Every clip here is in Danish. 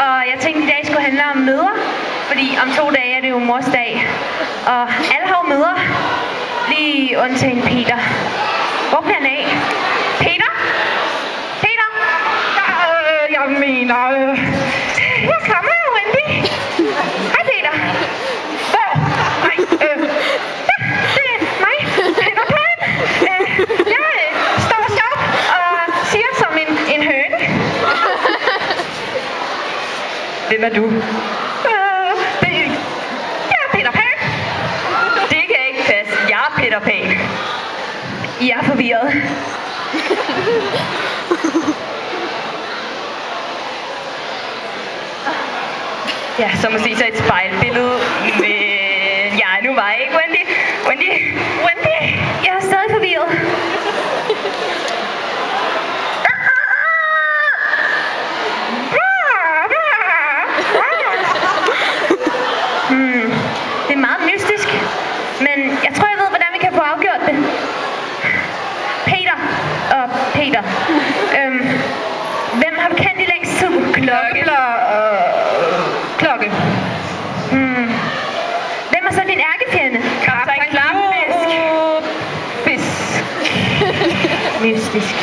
og jeg tænkte, i dag skulle handle om mødre, fordi om 2 dage er det jo mors dag. Og alle har jo mødre, lige undtagen Peter. Hvor bliver han af? Peter? Peter? Jeg mener... Her kommer jo, Wendy. Hej, Peter. Hvor? Nej, Ja, det er mig, Peter Pan. Jeg står sjovt og siger som en høne. hvem er du? Jeg er Peter Pan. Det kan ikke passe. Jeg er Peter Pan. I er forvirret. Ja, så måske så et spejlbillede. Men jeg er nu mig, ikke, Wendy? Wendy! Jeg er stadig forvirret. Det er meget mystisk, men jeg tror, jeg ved, hvordan vi kan få afgjort det. Peter. Hvem har du kendt i længst tid? Klokke. Hvem er så din ærkefjende? Kaptajn Klapfisk. Fisk. Mystisk.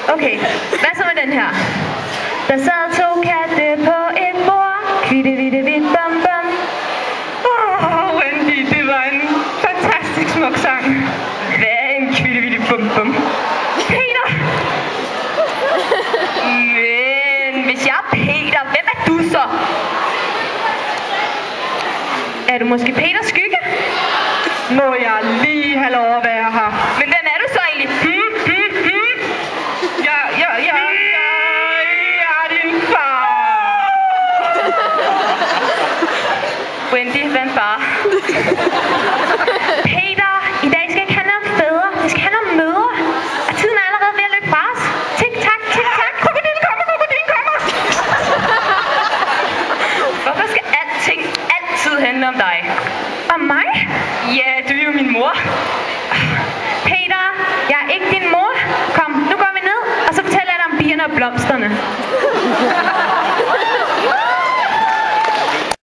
Okay, hvad så med den her? Der sad 2 katte på et bord. Kvitte, vitte, vidt, bum, bum. Wendy, det var en fantastisk smuk sang. Hvad er en kvitte bum bum? Peter! Men hvis jeg er Peter, hvem er du så? Er du måske Peters skygge? Må jeg lige have lov at være her? Men hvem er du så egentlig? Jeg er din far. Wendy, hvad er en far? Peter, i dag skal ikke handle om fædre. Det skal handle om mødre. Og tiden er allerede ved at løbe fra os. Tik tak, tik tak. Krokodillen kommer! Hvorfor skal alting altid handle om dig? Om mig? Ja, du er jo min mor. Peter, jeg er ikke din mor. Kom, nu går vi ned, og så fortæller jeg dig om bierne og blomsterne.